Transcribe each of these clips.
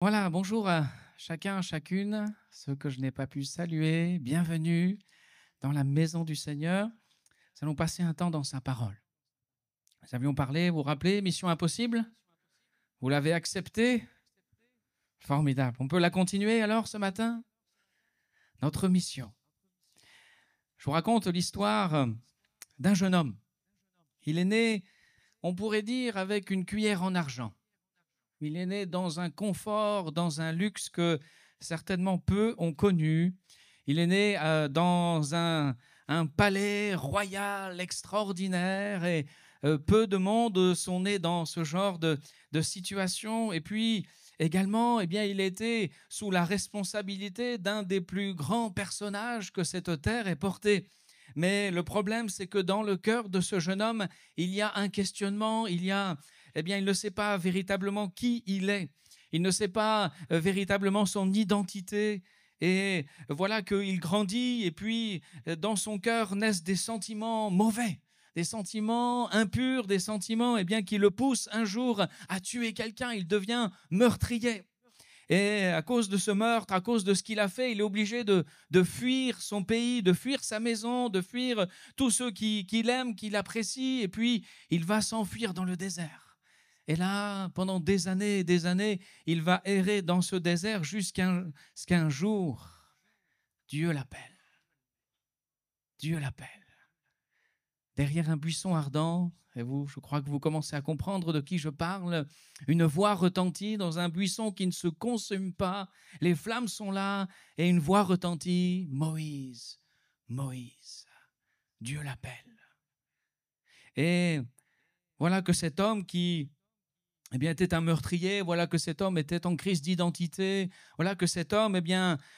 Voilà, bonjour à chacun, chacune, ceux que je n'ai pas pu saluer, bienvenue dans la maison du Seigneur. Nous allons passer un temps dans sa parole. Nous avions parlé, vous vous rappelez, mission impossible? Vous l'avez acceptée? Formidable. On peut la continuer alors ce matin? Notre mission. Je vous raconte l'histoire d'un jeune homme. Il est né, on pourrait dire, avec une cuillère en argent. Il est né dans un confort, dans un luxe que certainement peu ont connu. Il est né dans un palais royal extraordinaire et peu de monde sont nés dans ce genre de situation. Et puis également, eh bien, il était sous la responsabilité d'un des plus grands personnages que cette terre ait porté. Mais le problème, c'est que dans le cœur de ce jeune homme, il y a un questionnement, il ne sait pas véritablement qui il est. Il ne sait pas véritablement son identité. Et voilà qu'il grandit et puis dans son cœur naissent des sentiments mauvais, des sentiments impurs, des sentiments qui le poussent un jour à tuer quelqu'un. Il devient meurtrier. Et à cause de ce meurtre, à cause de ce qu'il a fait, il est obligé de fuir son pays, de fuir sa maison, de fuir tous ceux qu'il aime, qu'il apprécie. Et puis, il va s'enfuir dans le désert. Et là, pendant des années, il va errer dans ce désert jusqu'à ce qu'un jour, Dieu l'appelle. Dieu l'appelle. Derrière un buisson ardent, et vous, je crois que vous commencez à comprendre de qui je parle, une voix retentit dans un buisson qui ne se consume pas, les flammes sont là, et une voix retentit, Moïse, Moïse, Dieu l'appelle. Et voilà que cet homme qui était un meurtrier, voilà que cet homme était en crise d'identité, voilà que cet homme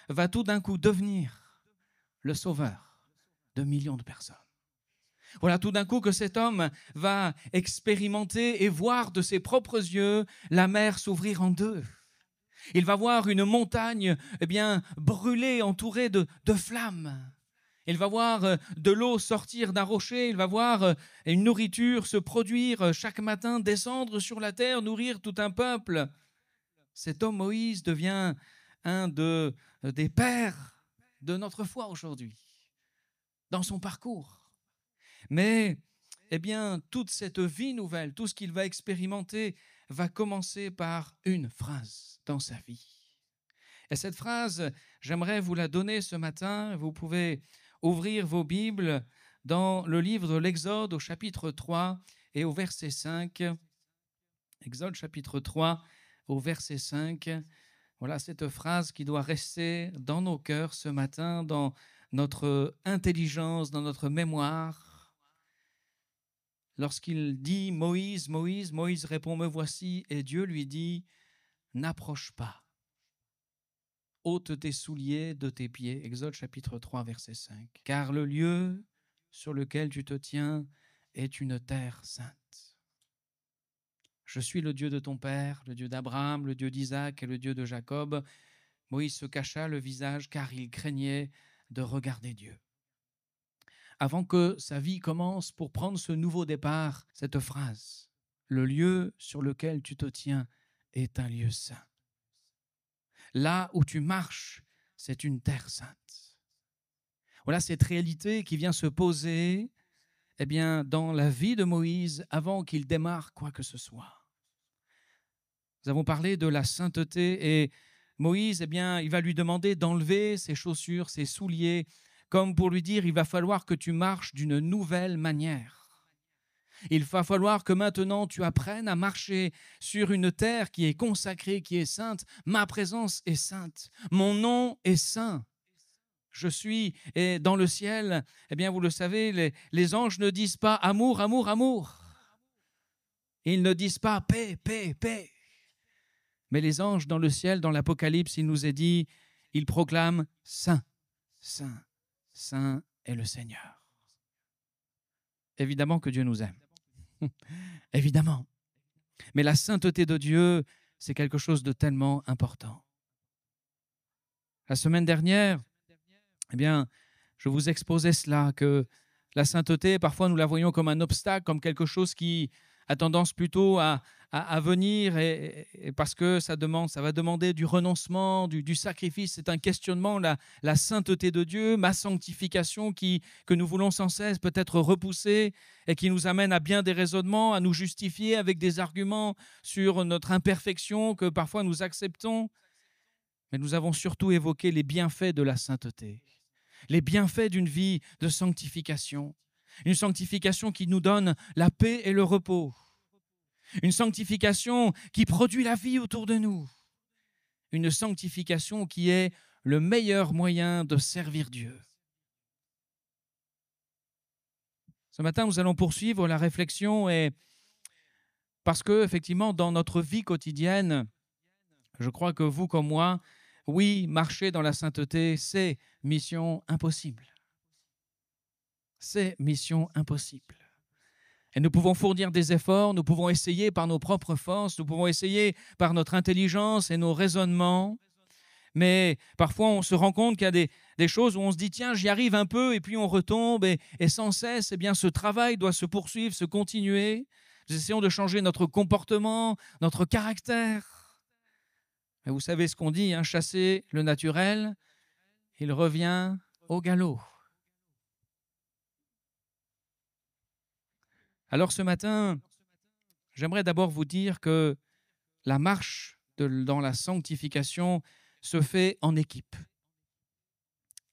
va tout d'un coup devenir le sauveur de millions de personnes. Voilà tout d'un coup que cet homme va expérimenter et voir de ses propres yeux la mer s'ouvrir en deux. Il va voir une montagne brûler, entourée de flammes. Il va voir de l'eau sortir d'un rocher, il va voir une nourriture se produire chaque matin, descendre sur la terre, nourrir tout un peuple. Cet homme Moïse devient des pères de notre foi aujourd'hui, dans son parcours. Mais, toute cette vie nouvelle, tout ce qu'il va expérimenter, va commencer par une phrase dans sa vie. Et cette phrase, j'aimerais vous la donner ce matin. Vous pouvez ouvrir vos Bibles dans le livre de l'Exode au chapitre 3 et au verset 5. Exode chapitre 3 au verset 5. Voilà cette phrase qui doit rester dans nos cœurs ce matin, dans notre intelligence, dans notre mémoire. Lorsqu'il dit « Moïse, Moïse », Moïse répond « Me voici » et Dieu lui dit « N'approche pas, ôte tes souliers de tes pieds ». Exode chapitre 3, verset 5. « Car le lieu sur lequel tu te tiens est une terre sainte. Je suis le Dieu de ton père, le Dieu d'Abraham, le Dieu d'Isaac et le Dieu de Jacob. » Moïse se cacha le visage car il craignait de regarder Dieu. Avant que sa vie commence, pour prendre ce nouveau départ, cette phrase, « Le lieu sur lequel tu te tiens est un lieu saint. Là où tu marches, c'est une terre sainte. » Voilà cette réalité qui vient se poser dans la vie de Moïse avant qu'il démarre quoi que ce soit. Nous avons parlé de la sainteté et Moïse, il va lui demander d'enlever ses chaussures, ses souliers, comme pour lui dire, il va falloir que tu marches d'une nouvelle manière. Il va falloir que maintenant tu apprennes à marcher sur une terre qui est consacrée, qui est sainte. Ma présence est sainte. Mon nom est saint. Je suis et dans le ciel. Vous le savez, les anges ne disent pas amour, amour, amour. Ils ne disent pas paix, paix, paix. Mais les anges dans le ciel, dans l'Apocalypse, il nous est dit, ils proclament saint, saint. Saint est le Seigneur. Évidemment que Dieu nous aime. Évidemment. Mais la sainteté de Dieu, c'est quelque chose de tellement important. La semaine dernière, je vous exposais cela, que la sainteté, parfois nous la voyons comme un obstacle, comme quelque chose qui a tendance plutôt à venir et parce que ça va demander du renoncement, du sacrifice. C'est un questionnement, la sainteté de Dieu, ma sanctification que nous voulons sans cesse peut-être repousser et qui nous amène à bien des raisonnements, à nous justifier avec des arguments sur notre imperfection que parfois nous acceptons. Mais nous avons surtout évoqué les bienfaits de la sainteté, les bienfaits d'une vie de sanctification, une sanctification qui nous donne la paix et le repos, une sanctification qui produit la vie autour de nous, une sanctification qui est le meilleur moyen de servir Dieu. Ce matin, nous allons poursuivre la réflexion et parce que, effectivement, dans notre vie quotidienne, je crois que vous comme moi, oui, marcher dans la sainteté, c'est mission impossible. C'est mission impossible. Et nous pouvons fournir des efforts, nous pouvons essayer par nos propres forces, nous pouvons essayer par notre intelligence et nos raisonnements, mais parfois on se rend compte qu'il y a des choses où on se dit « tiens, j'y arrive un peu » et puis on retombe et sans cesse, eh bien, ce travail doit se poursuivre, se continuer. Nous essayons de changer notre comportement, notre caractère. Mais vous savez ce qu'on dit, hein, chasser le naturel, il revient au galop. Alors ce matin, j'aimerais d'abord vous dire que la marche dans la sanctification se fait en équipe.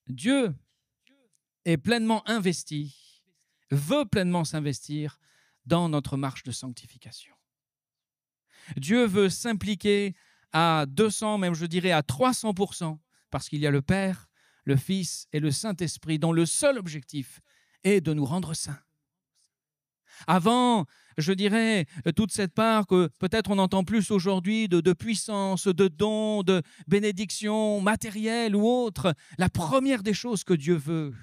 Dieu est pleinement investi, veut pleinement s'investir dans notre marche de sanctification. Dieu veut s'impliquer à 200, même je dirais à 300%, parce qu'il y a le Père, le Fils et le Saint-Esprit, dont le seul objectif est de nous rendre saints. Avant, je dirais, toute cette part que peut-être on n'entend plus aujourd'hui de puissance, de dons, de bénédictions matérielles ou autres, la première des choses que Dieu veut,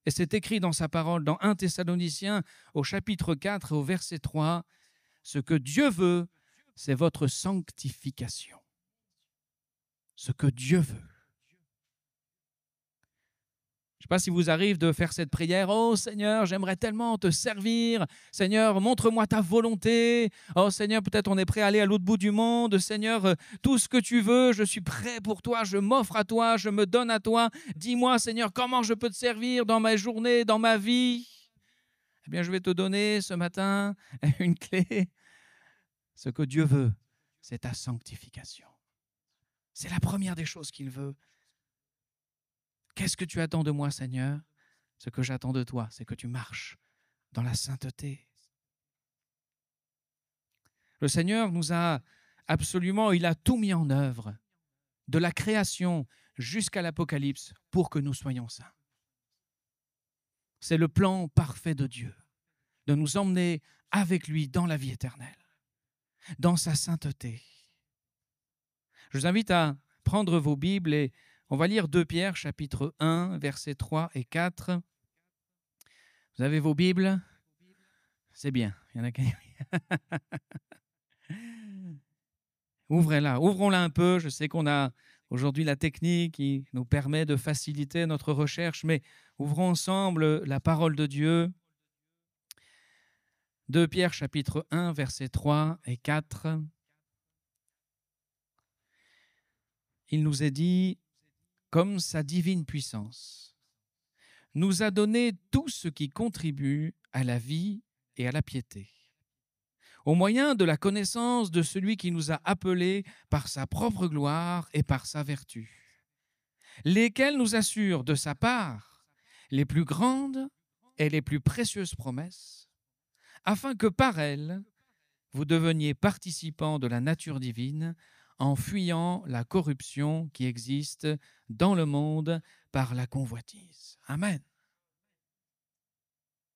et c'est écrit dans sa parole dans 1 Thessaloniciens au chapitre 4 et au verset 3, ce que Dieu veut, c'est votre sanctification. Ce que Dieu veut. Je ne sais pas si vous arrive de faire cette prière. « Oh Seigneur, j'aimerais tellement te servir. Seigneur, montre-moi ta volonté. Oh Seigneur, peut-être on est prêt à aller à l'autre bout du monde. Seigneur, tout ce que tu veux, je suis prêt pour toi. Je m'offre à toi, je me donne à toi. Dis-moi, Seigneur, comment je peux te servir dans ma journée, dans ma vie. » Eh bien, je vais te donner ce matin une clé. Ce que Dieu veut, c'est ta sanctification. C'est la première des choses qu'il veut. Qu'est-ce que tu attends de moi, Seigneur? Ce que j'attends de toi, c'est que tu marches dans la sainteté. Le Seigneur nous a absolument, il a tout mis en œuvre, de la création jusqu'à l'Apocalypse, pour que nous soyons saints. C'est le plan parfait de Dieu, de nous emmener avec lui dans la vie éternelle, dans sa sainteté. Je vous invite à prendre vos Bibles et on va lire 2 Pierre, chapitre 1, versets 3 et 4. Vous avez vos Bibles? C'est bien. Il y en a qui... Ouvrons-la un peu. Je sais qu'on a aujourd'hui la technique qui nous permet de faciliter notre recherche, mais ouvrons ensemble la parole de Dieu. 2 Pierre, chapitre 1, versets 3 et 4. Il nous est dit, comme sa divine puissance, nous a donné tout ce qui contribue à la vie et à la piété, au moyen de la connaissance de celui qui nous a appelés par sa propre gloire et par sa vertu, lesquels nous assurent de sa part les plus grandes et les plus précieuses promesses, afin que par elles, vous deveniez participants de la nature divine, en fuyant la corruption qui existe dans le monde par la convoitise. Amen.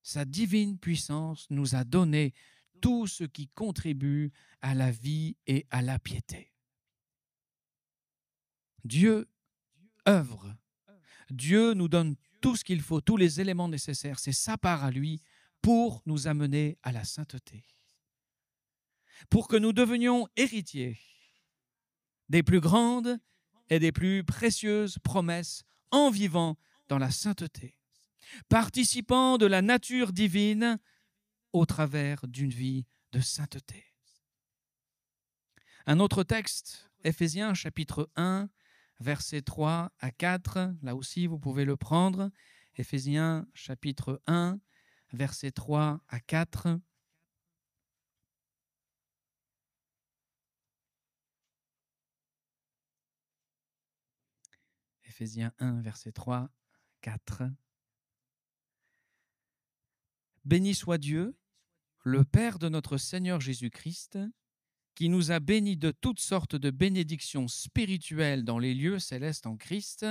Sa divine puissance nous a donné tout ce qui contribue à la vie et à la piété. Dieu œuvre. Dieu nous donne tout ce qu'il faut, tous les éléments nécessaires. C'est sa part à lui pour nous amener à la sainteté. Pour que nous devenions héritiers des plus grandes et des plus précieuses promesses en vivant dans la sainteté, participant de la nature divine au travers d'une vie de sainteté. Un autre texte, Éphésiens chapitre 1, versets 3 à 4, là aussi vous pouvez le prendre. Éphésiens chapitre 1, versets 3 à 4. Éphésiens 1, verset 3, 4. Béni soit Dieu, le Père de notre Seigneur Jésus-Christ, qui nous a bénis de toutes sortes de bénédictions spirituelles dans les lieux célestes en Christ.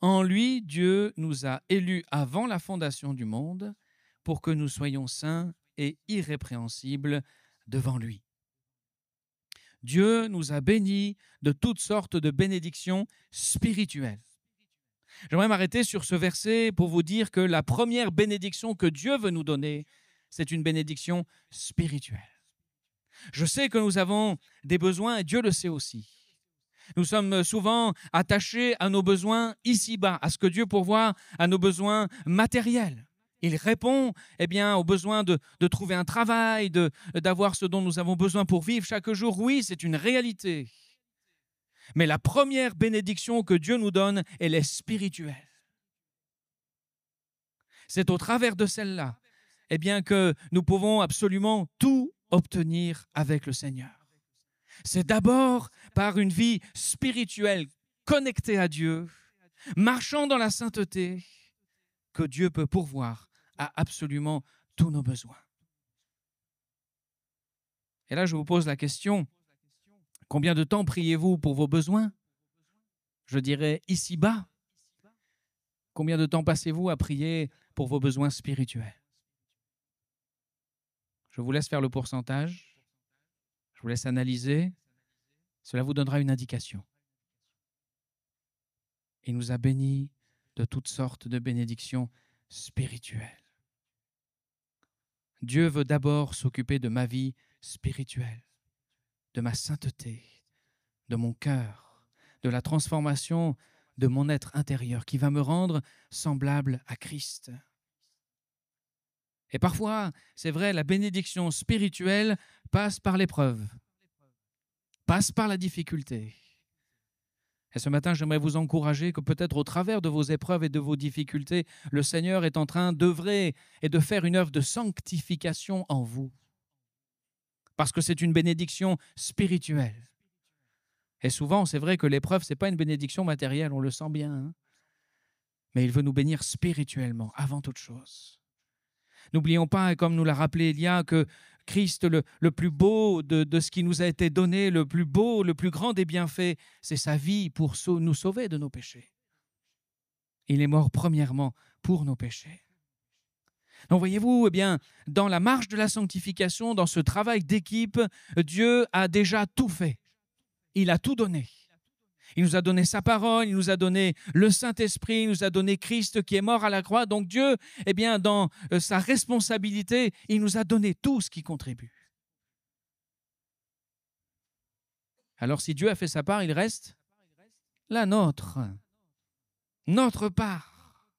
En lui, Dieu nous a élus avant la fondation du monde pour que nous soyons saints et irrépréhensibles devant lui. Dieu nous a bénis de toutes sortes de bénédictions spirituelles. J'aimerais m'arrêter sur ce verset pour vous dire que la première bénédiction que Dieu veut nous donner, c'est une bénédiction spirituelle. Je sais que nous avons des besoins et Dieu le sait aussi. Nous sommes souvent attachés à nos besoins ici-bas, à ce que Dieu pourvoit à nos besoins matériels. Il répond aux besoins de trouver un travail, d'avoir ce dont nous avons besoin pour vivre chaque jour. Oui, c'est une réalité. Mais la première bénédiction que Dieu nous donne, elle est spirituelle. C'est au travers de celle-là que nous pouvons absolument tout obtenir avec le Seigneur. C'est d'abord par une vie spirituelle connectée à Dieu, marchant dans la sainteté, que Dieu peut pourvoir à absolument tous nos besoins. Et là, je vous pose la question, combien de temps priez-vous pour vos besoins? Je dirais ici-bas. Combien de temps passez-vous à prier pour vos besoins spirituels? Je vous laisse faire le pourcentage. Je vous laisse analyser. Cela vous donnera une indication. Il nous a bénis de toutes sortes de bénédictions spirituelles. Dieu veut d'abord s'occuper de ma vie spirituelle, de ma sainteté, de mon cœur, de la transformation de mon être intérieur qui va me rendre semblable à Christ. Et parfois, c'est vrai, la bénédiction spirituelle passe par l'épreuve, passe par la difficulté. Et ce matin, j'aimerais vous encourager que peut-être au travers de vos épreuves et de vos difficultés, le Seigneur est en train d'œuvrer et de faire une œuvre de sanctification en vous. Parce que c'est une bénédiction spirituelle. Et souvent, c'est vrai que l'épreuve, ce n'est pas une bénédiction matérielle, on le sent bien. Hein, mais il veut nous bénir spirituellement, avant toute chose. N'oublions pas, comme nous l'a rappelé Elia, que Christ, le plus beau de ce qui nous a été donné, le plus beau, le plus grand des bienfaits, c'est sa vie pour nous sauver de nos péchés. Il est mort premièrement pour nos péchés. Donc voyez-vous, dans la marche de la sanctification, dans ce travail d'équipe, Dieu a déjà tout fait. Il a tout donné. Il nous a donné sa parole, il nous a donné le Saint-Esprit, il nous a donné Christ qui est mort à la croix. Donc Dieu, dans sa responsabilité, il nous a donné tout ce qui contribue. Alors si Dieu a fait sa part, il reste la nôtre. Notre part.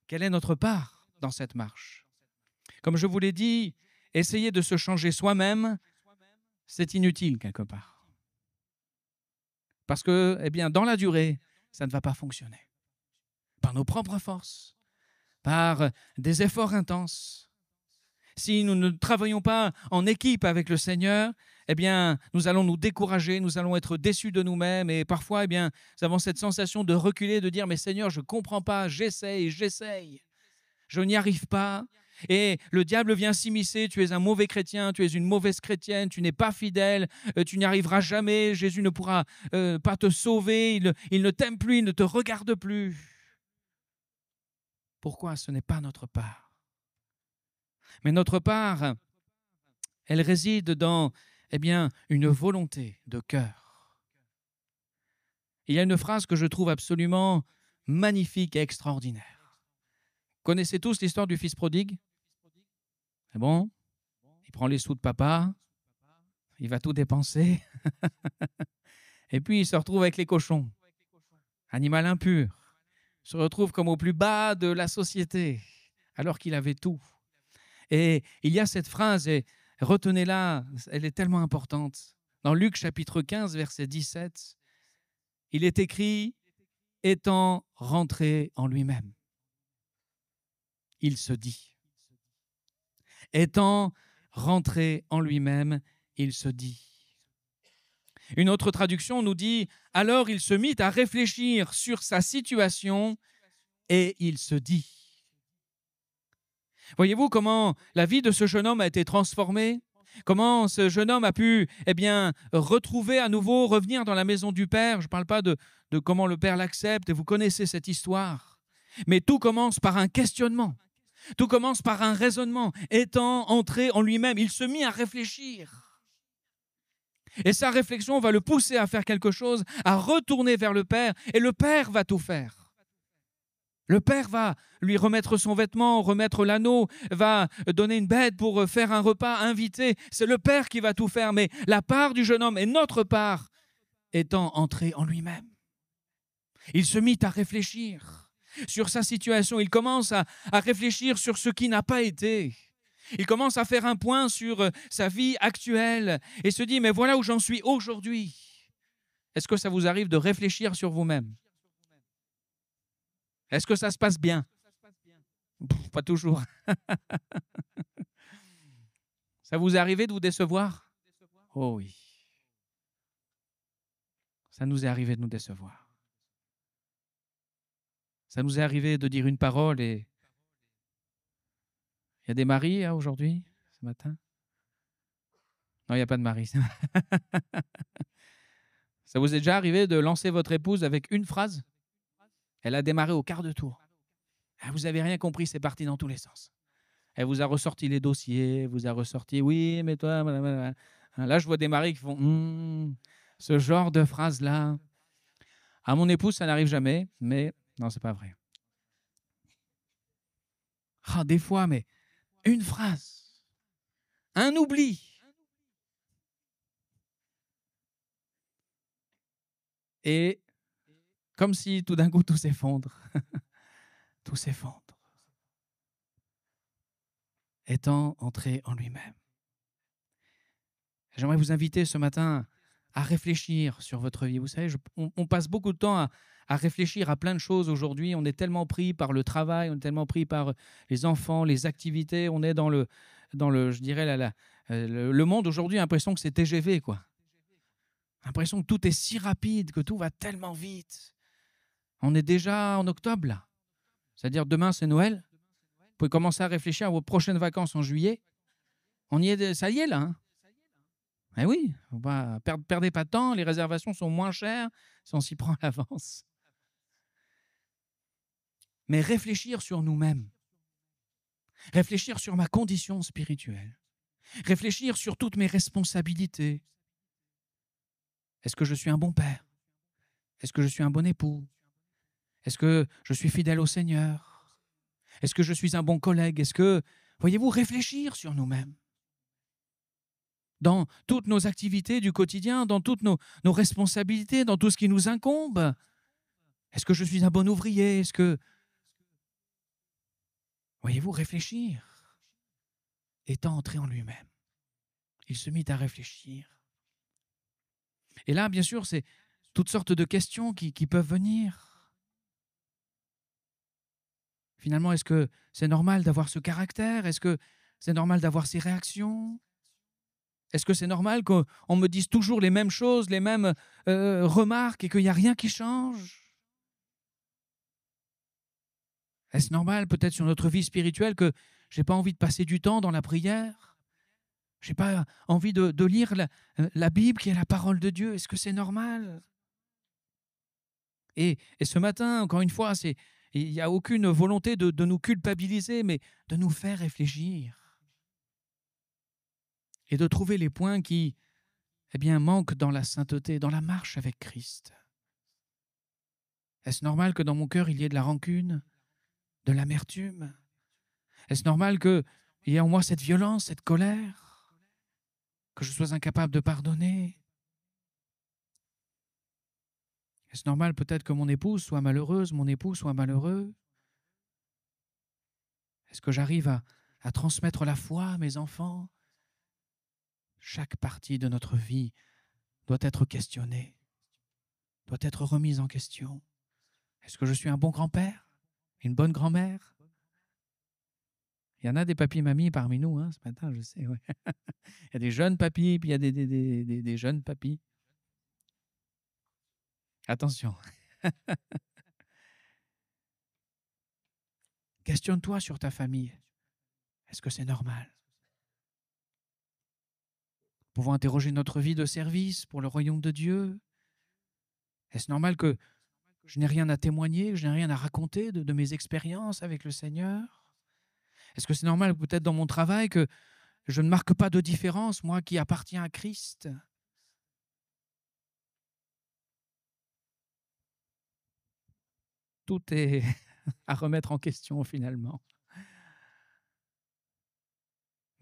Quelle est notre part dans cette marche? Comme je vous l'ai dit, essayer de se changer soi-même, c'est inutile quelque part. Parce que, dans la durée, ça ne va pas fonctionner. Par nos propres forces, par des efforts intenses. Si nous ne travaillons pas en équipe avec le Seigneur, nous allons nous décourager, nous allons être déçus de nous-mêmes et parfois, nous avons cette sensation de reculer, de dire « Mais Seigneur, je ne comprends pas, j'essaye, je n'y arrive pas. » Et le diable vient s'immiscer, tu es un mauvais chrétien, tu es une mauvaise chrétienne, tu n'es pas fidèle, tu n'y arriveras jamais, Jésus ne pourra pas te sauver, il ne t'aime plus, il ne te regarde plus. Pourquoi? Ce n'est pas notre part. Mais notre part, elle réside dans une volonté de cœur. Il y a une phrase que je trouve absolument magnifique et extraordinaire. Vous connaissez tous l'histoire du fils prodigue? C'est bon? Il prend les sous de papa, il va tout dépenser, et puis il se retrouve avec les cochons. Animal impur, se retrouve comme au plus bas de la société, alors qu'il avait tout. Et il y a cette phrase, et retenez-la, elle est tellement importante. Dans Luc chapitre 15, verset 17, il est écrit « Étant rentré en lui-même », il se dit. Étant rentré en lui-même, il se dit. Une autre traduction nous dit « Alors il se mit à réfléchir sur sa situation et il se dit ». Voyez-vous comment la vie de ce jeune homme a été transformée? Comment ce jeune homme a pu retrouver à nouveau, revenir dans la maison du Père? Je ne parle pas de comment le Père l'accepte, et vous connaissez cette histoire. Mais tout commence par un questionnement. Tout commence par un raisonnement. Étant entré en lui-même, il se mit à réfléchir. Et sa réflexion va le pousser à faire quelque chose, à retourner vers le Père, et le Père va tout faire. Le Père va lui remettre son vêtement, remettre l'anneau, va donner une bête pour faire un repas, inviter. C'est le Père qui va tout faire, mais la part du jeune homme et notre part étant entrée en lui-même. Il se mit à réfléchir sur sa situation. Il commence à réfléchir sur ce qui n'a pas été. Il commence à faire un point sur sa vie actuelle et se dit, mais voilà où j'en suis aujourd'hui. Est-ce que ça vous arrive de réfléchir sur vous-même? Est-ce que ça se passe bien? Pas toujours. Ça vous est arrivé de vous décevoir? Oh oui. Ça nous est arrivé de nous décevoir. Ça nous est arrivé de dire une parole et il y a des maris aujourd'hui, ce matin? Non, il n'y a pas de mari. Ça vous est déjà arrivé de lancer votre épouse avec une phrase? Elle a démarré au quart de tour. Vous n'avez rien compris, c'est parti dans tous les sens. Elle vous a ressorti les dossiers, vous a ressorti « oui, mais toi… » Là, je vois des maris qui font ce genre de phrase-là. À mon épouse, ça n'arrive jamais, mais non, c'est pas vrai. Des fois, mais une phrase, un oubli. Et comme si tout d'un coup, tout s'effondre. Tout s'effondre. Étant entré en lui-même. J'aimerais vous inviter ce matin à réfléchir sur votre vie. Vous savez, on passe beaucoup de temps à réfléchir à plein de choses aujourd'hui. On est tellement pris par le travail, on est tellement pris par les enfants, les activités. On est dans le je dirais, le monde aujourd'hui a l'impression que c'est TGV, quoi. L'impression que tout est si rapide, que tout va tellement vite. On est déjà en octobre, là. C'est-à-dire demain, c'est Noël. Vous pouvez commencer à réfléchir à vos prochaines vacances en juillet. On y est, ça y est, là, hein. Eh oui, perdez pas de temps, les réservations sont moins chères si on s'y prend à l'avance. Mais réfléchir sur nous-mêmes, réfléchir sur ma condition spirituelle, réfléchir sur toutes mes responsabilités. Est-ce que je suis un bon père? Est-ce que je suis un bon époux? Est-ce que je suis fidèle au Seigneur? Est-ce que je suis un bon collègue? Voyez-vous, réfléchir sur nous-mêmes. Dans toutes nos activités du quotidien, dans toutes nos responsabilités, dans tout ce qui nous incombe. Est-ce que je suis un bon ouvrier? Voyez-vous, réfléchir. Étant entré en lui-même, il se mit à réfléchir. Et là, bien sûr, c'est toutes sortes de questions qui peuvent venir. Finalement, est-ce que c'est normal d'avoir ce caractère? Est-ce que c'est normal d'avoir ces réactions? Est-ce que c'est normal qu'on me dise toujours les mêmes choses, les mêmes remarques et qu'il n'y a rien qui change? Est-ce normal peut-être sur notre vie spirituelle que je n'ai pas envie de passer du temps dans la prière? Je n'ai pas envie de lire la Bible qui est la parole de Dieu? Est-ce que c'est normal? Et ce matin, encore une fois, il n'y a aucune volonté de nous culpabiliser, mais de nous faire réfléchir. Et de trouver les points qui manquent dans la sainteté, dans la marche avec Christ. Est-ce normal que dans mon cœur, il y ait de la rancune, de l'amertume? Est-ce normal qu'il y ait en moi cette violence, cette colère, que je sois incapable de pardonner? Est-ce normal peut-être que mon épouse soit malheureuse, mon époux soit malheureux? Est-ce que j'arrive à transmettre la foi à mes enfants. Chaque partie de notre vie doit être questionnée, doit être remise en question. Est-ce que je suis un bon grand-père? Une bonne grand-mère? Il y en a des papis-mamies parmi nous, hein, ce matin, je sais. Ouais. Il y a des jeunes papis, puis il y a des jeunes papis. Attention. Questionne-toi sur ta famille. Est-ce que c'est normal? Pouvons interroger notre vie de service pour le royaume de Dieu. Est-ce normal que je n'ai rien à témoigner, que je n'ai rien à raconter de mes expériences avec le Seigneur? Est-ce que c'est normal peut-être dans mon travail que je ne marque pas de différence, moi qui appartiens à Christ? Tout est à remettre en question finalement.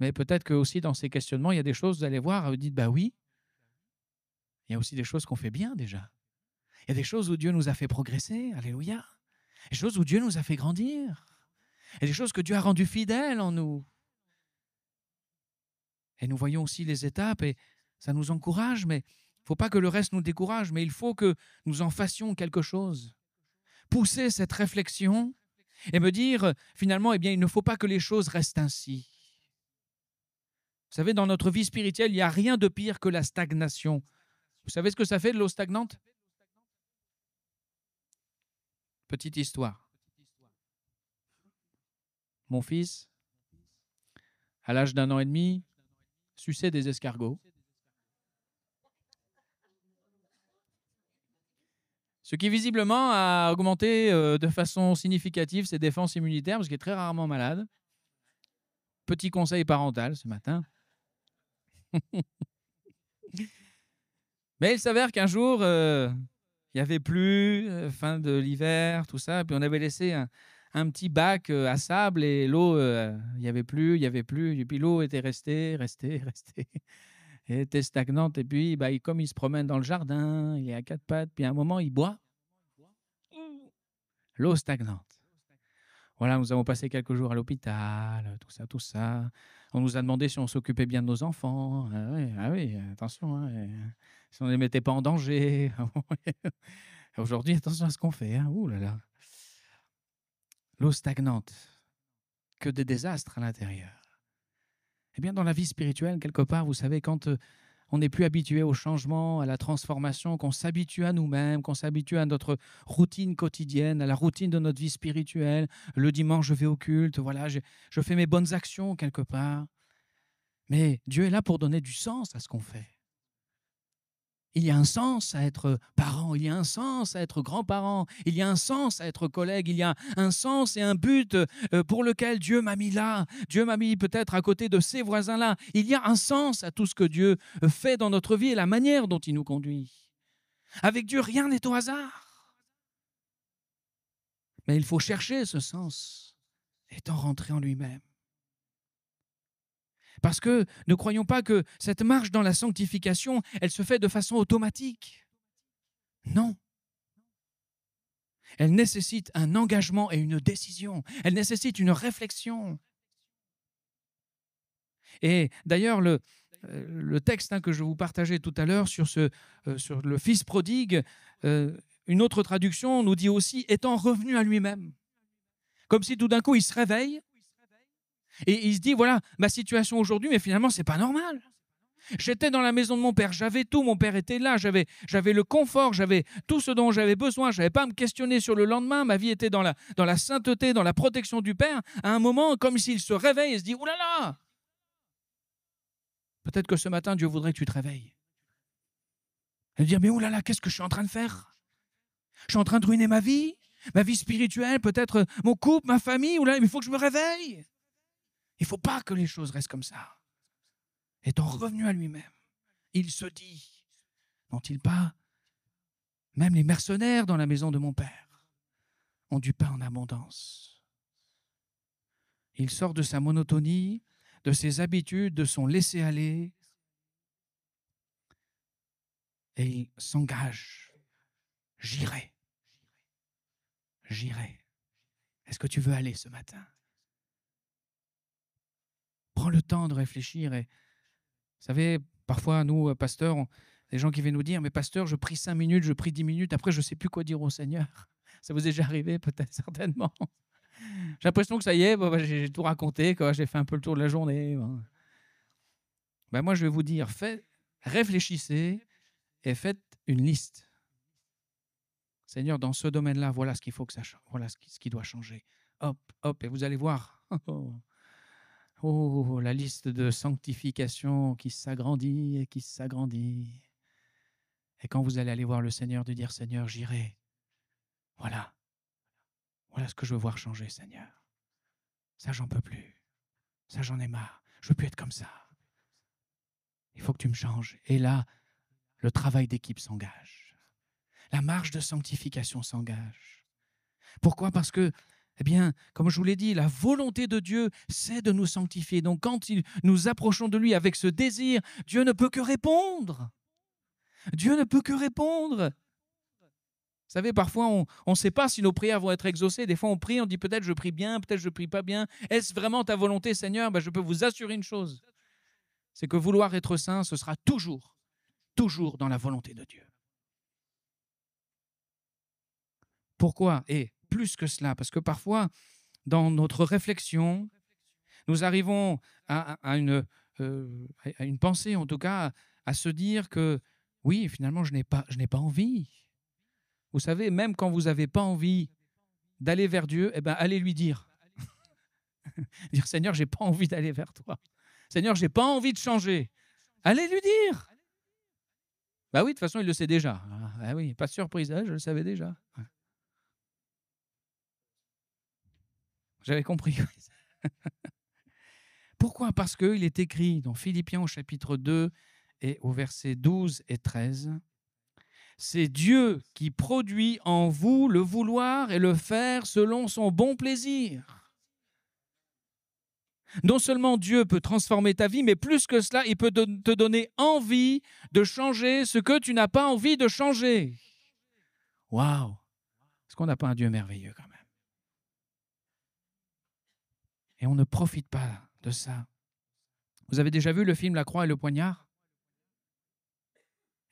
Mais peut-être que aussi dans ces questionnements, il y a des choses, vous allez voir, vous dites, bah oui, il y a aussi des choses qu'on fait bien déjà. Il y a des choses où Dieu nous a fait progresser, alléluia. Des choses où Dieu nous a fait grandir. Il y a des choses que Dieu a rendues fidèles en nous. Et nous voyons aussi les étapes et ça nous encourage, mais il ne faut pas que le reste nous décourage, mais il faut que nous en fassions quelque chose. Pousser cette réflexion et me dire, finalement, eh bien, il ne faut pas que les choses restent ainsi. Vous savez, dans notre vie spirituelle, il n'y a rien de pire que la stagnation. Vous savez ce que ça fait de l'eau stagnante? Petite histoire. Mon fils, à l'âge d'1 an et demi, suçait des escargots. Ce qui visiblement a augmenté de façon significative ses défenses immunitaires, parce qu'il est très rarement malade. Petit conseil parental ce matin. Mais il s'avère qu'un jour, il n'y avait plus, fin de l'hiver, tout ça, puis on avait laissé un petit bac à sable et l'eau, il n'y avait plus, et puis l'eau était restée. Elle était stagnante, et puis bah, comme il se promène dans le jardin, il est à quatre pattes, puis à un moment, il boit l'eau stagnante. Voilà, nous avons passé quelques jours à l'hôpital, tout ça. On nous a demandé si on s'occupait bien de nos enfants. Ah oui, attention, hein, si on ne les mettait pas en danger. Aujourd'hui, attention à ce qu'on fait. Hein. Ouh là là. L'eau stagnante, que des désastres à l'intérieur. Eh bien, dans la vie spirituelle, quelque part, vous savez, quand on n'est plus habitué au changement, à la transformation, qu'on s'habitue à nous-mêmes, qu'on s'habitue à notre routine quotidienne, à la routine de notre vie spirituelle. Le dimanche, je vais au culte, voilà, je fais mes bonnes actions quelque part. Mais Dieu est là pour donner du sens à ce qu'on fait. Il y a un sens à être parent, il y a un sens à être grand-parent, il y a un sens à être collègue, il y a un sens et un but pour lequel Dieu m'a mis là. Dieu m'a mis peut-être à côté de ces voisins-là. Il y a un sens à tout ce que Dieu fait dans notre vie et la manière dont il nous conduit. Avec Dieu, rien n'est au hasard. Mais il faut chercher ce sens, étant rentré en lui-même. Parce que ne croyons pas que cette marche dans la sanctification, elle se fait de façon automatique. Non. Elle nécessite un engagement et une décision. Elle nécessite une réflexion. Et d'ailleurs, le texte que je vous partageais tout à l'heure sur le fils prodigue, une autre traduction nous dit aussi « étant revenu à lui-même ». Comme si tout d'un coup, il se réveille et il se dit « voilà, ma situation aujourd'hui, mais finalement, ce n'est pas normal ». J'étais dans la maison de mon père, j'avais tout, mon père était là, j'avais le confort, j'avais tout ce dont j'avais besoin, je n'avais pas à me questionner sur le lendemain, ma vie était dans la sainteté, dans la protection du Père. À un moment, comme s'il se réveille et se dit « Ouh là là !» Peut-être que ce matin, Dieu voudrait que tu te réveilles. Et dire « Mais ouh là là, qu'est-ce que je suis en train de faire? Je suis en train de ruiner ma vie spirituelle, peut-être mon couple, ma famille, ouh là, mais il faut que je me réveille. » Il ne faut pas que les choses restent comme ça. Étant revenu à lui-même, il se dit, n'ont-ils pas, même les mercenaires dans la maison de mon père ont du pain en abondance. Il sort de sa monotonie, de ses habitudes, de son laisser-aller, et il s'engage. J'irai. J'irai. Est-ce que tu veux aller ce matin? Prends le temps de réfléchir. Et vous savez, parfois, nous, pasteurs, des gens qui viennent nous dire, mais pasteur, je prie 5 minutes, je prie 10 minutes, après, je ne sais plus quoi dire au Seigneur. Ça vous est déjà arrivé, peut-être, certainement. J'ai l'impression que ça y est, j'ai tout raconté, quoi, j'ai fait un peu le tour de la journée. Bon. Moi, je vais vous dire, réfléchissez et faites une liste. Seigneur, dans ce domaine-là, voilà ce qu'il faut que ça change, voilà ce qui doit changer. Hop, hop, et vous allez voir. Oh, la liste de sanctification qui s'agrandit et qui s'agrandit. Et quand vous allez aller voir le Seigneur, de dire, Seigneur, j'irai. Voilà. Voilà ce que je veux voir changer, Seigneur. Ça, j'en peux plus. Ça, j'en ai marre. Je veux plus être comme ça. Il faut que tu me changes. Et là, le travail d'équipe s'engage. La marche de sanctification s'engage. Pourquoi ? Parce que, eh bien, comme je vous l'ai dit, la volonté de Dieu, c'est de nous sanctifier. Donc, quand nous approchons de lui avec ce désir, Dieu ne peut que répondre. Dieu ne peut que répondre. Vous savez, parfois, on ne sait pas si nos prières vont être exaucées. Des fois, on prie, on dit peut-être je prie bien, peut-être je ne prie pas bien. Est-ce vraiment ta volonté, Seigneur ? Je peux vous assurer une chose, c'est que vouloir être saint, ce sera toujours, toujours dans la volonté de Dieu. Pourquoi ? Et plus que cela, parce que parfois, dans notre réflexion, nous arrivons à une pensée, en tout cas, à se dire que oui, finalement, je n'ai pas envie. Vous savez, même quand vous n'avez pas envie d'aller vers Dieu, allez lui dire. Dire, Seigneur, je n'ai pas envie d'aller vers toi. Seigneur, je n'ai pas envie de changer. Allez lui dire. Oui, de toute façon, il le sait déjà. Ah oui, pas de surprise, je le savais déjà. J'avais compris. Pourquoi ? Parce qu'il est écrit dans Philippiens au chapitre 2 et au verset 12 et 13, c'est Dieu qui produit en vous le vouloir et le faire selon son bon plaisir. Non seulement Dieu peut transformer ta vie, mais plus que cela, il peut te donner envie de changer ce que tu n'as pas envie de changer. Waouh! Est-ce qu'on n'a pas un Dieu merveilleux quand même? Et on ne profite pas de ça. Vous avez déjà vu le film La Croix et le Poignard ?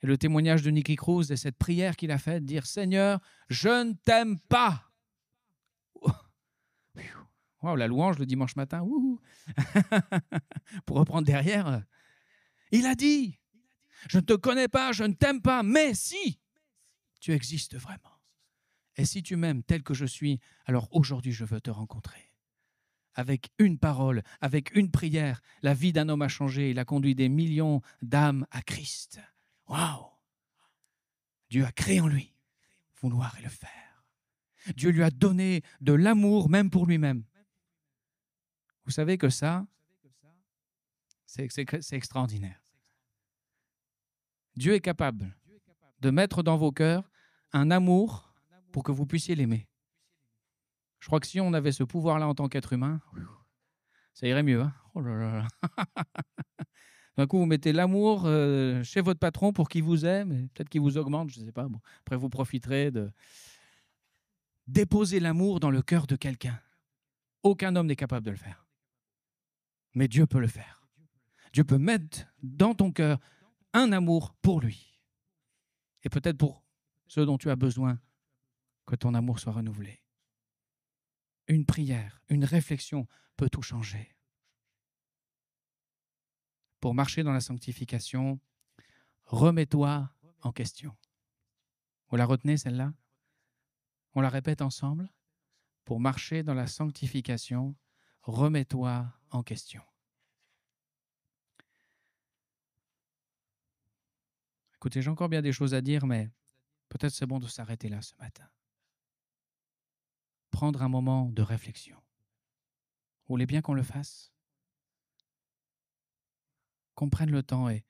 Et le témoignage de Nicky Cruz et cette prière qu'il a faite, dire « Seigneur, je ne t'aime pas !» Wow, la louange le dimanche matin, pour reprendre derrière. Il a dit « Je ne te connais pas, je ne t'aime pas, mais si tu existes vraiment, et si tu m'aimes tel que je suis, alors aujourd'hui je veux te rencontrer. » Avec une parole, avec une prière, la vie d'un homme a changé. Il a conduit des millions d'âmes à Christ. Waouh! Dieu a créé en lui vouloir et le faire. Dieu lui a donné de l'amour même pour lui-même. Vous savez que ça, c'est extraordinaire. Dieu est capable de mettre dans vos cœurs un amour pour que vous puissiez l'aimer. Je crois que si on avait ce pouvoir-là en tant qu'être humain, ça irait mieux. Hein, oh là là. D'un coup, vous mettez l'amour chez votre patron pour qu'il vous aime, et peut-être qu'il vous augmente, je ne sais pas. Bon, après, vous profiterez de déposer l'amour dans le cœur de quelqu'un. Aucun homme n'est capable de le faire. Mais Dieu peut le faire. Dieu peut mettre dans ton cœur un amour pour lui. Et peut-être pour ceux dont tu as besoin que ton amour soit renouvelé. Une prière, une réflexion peut tout changer. Pour marcher dans la sanctification, remets-toi en question. Vous la retenez celle-là ? On la répète ensemble ? Pour marcher dans la sanctification, remets-toi en question. Écoutez, j'ai encore bien des choses à dire, mais peut-être c'est bon de s'arrêter là ce matin. Prendre un moment de réflexion. Vous voulez bien qu'on le fasse ? Qu'on prenne le temps. Et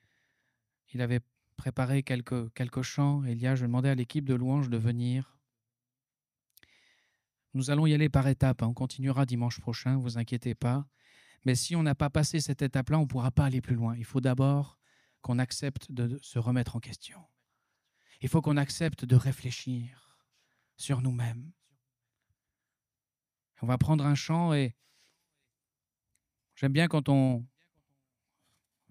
il avait préparé quelques chants. Elia, je demandais à l'équipe de louanges de venir. Nous allons y aller par étapes. On continuera dimanche prochain, ne vous inquiétez pas. Mais si on n'a pas passé cette étape-là, on ne pourra pas aller plus loin. Il faut d'abord qu'on accepte de se remettre en question. Il faut qu'on accepte de réfléchir sur nous-mêmes. On va prendre un chant et j'aime bien quand on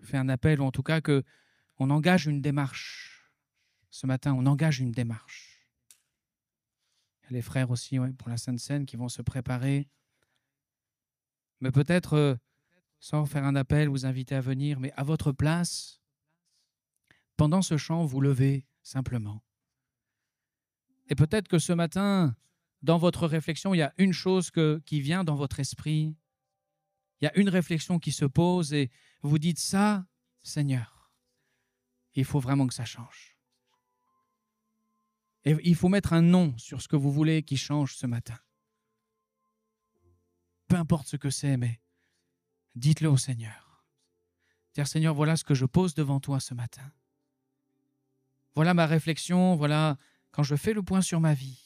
fait un appel, ou en tout cas qu'on engage une démarche. Ce matin, on engage une démarche. Il y a les frères aussi, ouais, pour la Sainte Seine, qui vont se préparer. Mais peut-être, sans faire un appel, vous inviter à venir, mais à votre place, pendant ce chant, vous levez simplement. Et peut-être que ce matin, dans votre réflexion, il y a une chose qui vient dans votre esprit. Il y a une réflexion qui se pose et vous dites ça, Seigneur, il faut vraiment que ça change. Et il faut mettre un nom sur ce que vous voulez qui change ce matin. Peu importe ce que c'est, mais dites-le au Seigneur. Dire, Seigneur, voilà ce que je pose devant toi ce matin. Voilà ma réflexion, voilà quand je fais le point sur ma vie.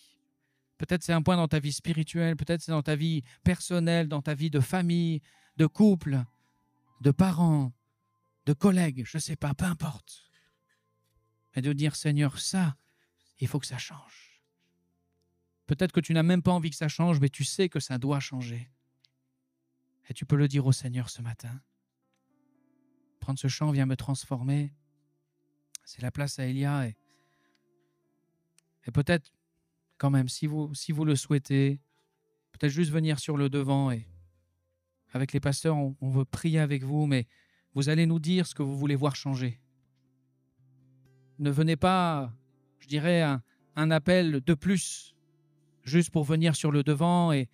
Peut-être c'est un point dans ta vie spirituelle, peut-être c'est dans ta vie personnelle, dans ta vie de famille, de couple, de parents, de collègues, je ne sais pas, peu importe. Et de dire, Seigneur, ça, il faut que ça change. Peut-être que tu n'as même pas envie que ça change, mais tu sais que ça doit changer. Et tu peux le dire au Seigneur ce matin. Prendre ce chant vient me transformer. C'est la place à Elia. Et peut-être, quand même, si vous le souhaitez, peut-être juste venir sur le devant. Et avec les pasteurs, on veut prier avec vous, mais vous allez nous dire ce que vous voulez voir changer. Ne venez pas, je dirais, un appel de plus, juste pour venir sur le devant et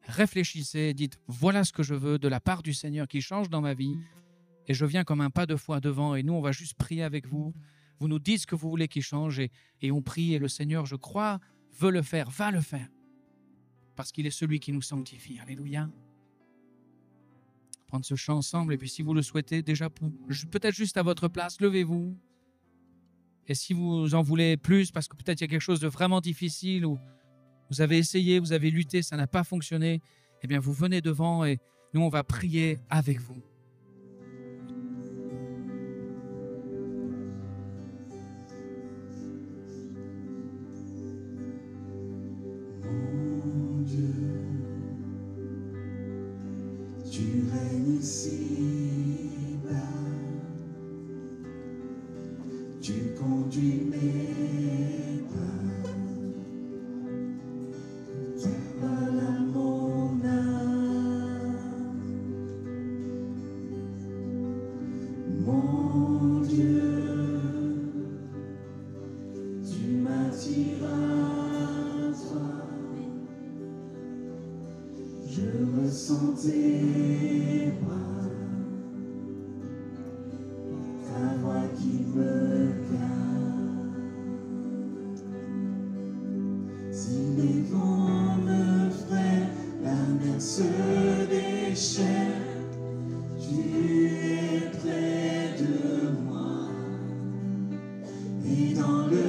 réfléchissez, dites, voilà ce que je veux de la part du Seigneur qui change dans ma vie. Et je viens comme un pas de foi devant et nous, on va juste prier avec vous. Vous nous dites ce que vous voulez qu'il change et on prie. Et le Seigneur, je crois, veut le faire, va le faire. Parce qu'il est celui qui nous sanctifie. Alléluia. Prendre ce chant ensemble. Et puis si vous le souhaitez, déjà, peut-être juste à votre place, levez-vous. Et si vous en voulez plus, parce que peut-être il y a quelque chose de vraiment difficile ou vous avez essayé, vous avez lutté, ça n'a pas fonctionné, eh bien vous venez devant et nous, on va prier avec vous. Tu règnes ici-bas, tu conduis mes pas, tu parles à mon âme. Mon Dieu, tu m'attires à toi, je ressens tes bras. Ta voix qui me garde. Si mes vents me freinent, la mer se déchaîne, tu es près de moi. Et dans le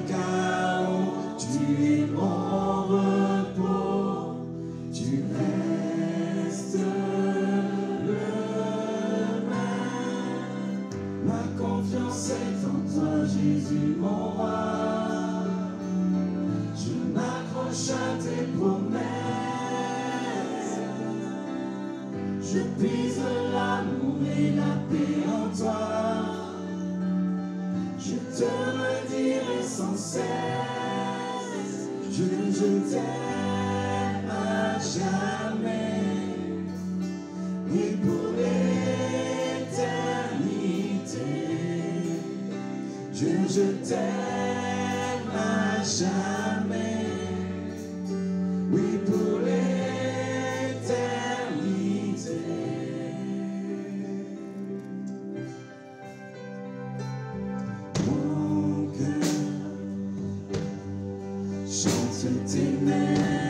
chaos, tu es mon repos, tu restes le même. Ma confiance est en toi, Jésus, mon roi. Je m'accroche à tes promesses. Je puise l'amour et la paix en toi. Je te redirai sans cesse. Je t'aime à jamais. Et pour l'éternité, je t'aime à jamais. Oui, pour l'éternité. Mon cœur chante tes merveilles.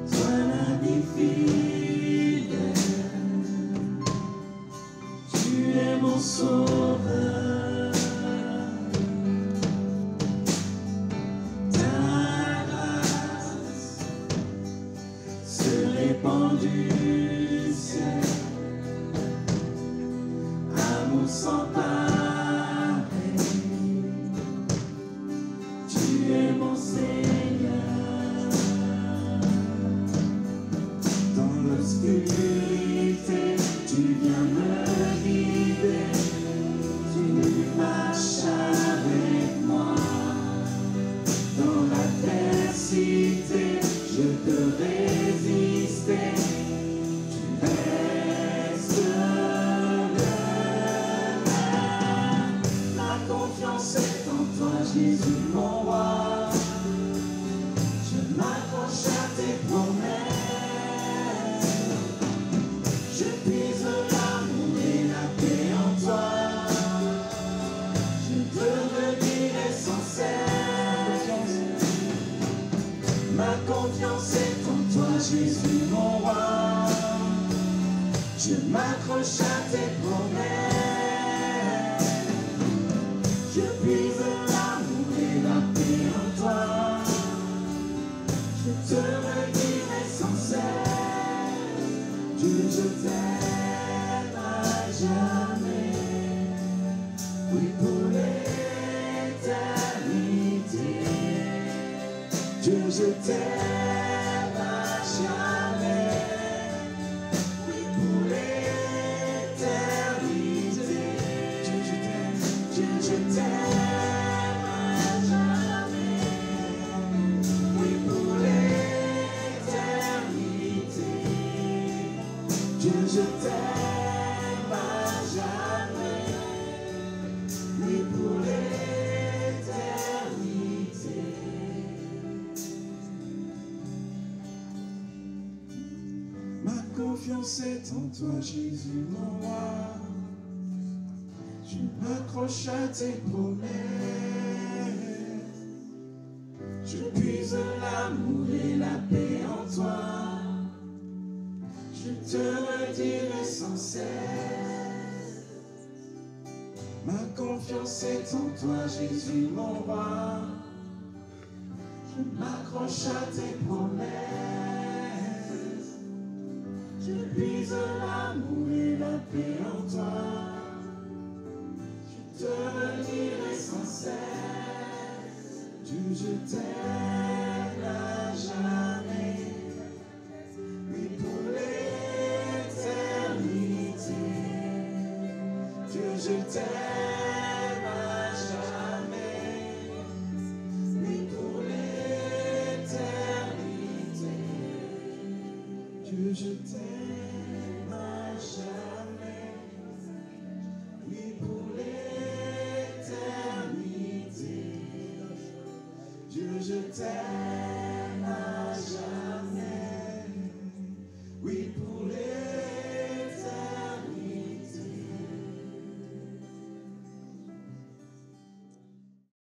Toi l'ami fidèle, tu es mon sauveur. Ta grâce se répand du ciel, amour sans pareil. Tu es Jésus mon roi. Je m'accroche à tes promesses. Je puise l'amour et la paix en toi. Je te redirai sans cesse. Ma confiance est en toi, Jésus mon roi. Je m'accroche à tes promesses. Je puise l'amour et la paix en toi. Je te redirai sans cesse. Dieu, je t'aime à jamais. Oui, pour l'éternité. Dieu, je t'aime à jamais. Oui, pour l'éternité. Dieu, je t'aime. Dieu, je t'aime à jamais. Oui, pour l'éternité. Dieu, je t'aime à jamais. Oui, pour l'éternité. Ma confiance est en toi, Jésus, mon roi. Je m'accroche à tes promesses. Je puise l'amour et la paix en toi. Je te redirai sans cesse. Ma confiance est en toi, Jésus, mon roi. Je m'accroche à tes promesses. Je puise l'amour et la paix en toi. Je te redirai sans cesse. Dieu, je t'aime à jamais. Oui, pour l'éternité. Dieu, je t'aime à jamais. Oui, pour l'éternité. Dieu, je t'aime à jamais. Oui, pour l'éternité. Dieu, je t'aime.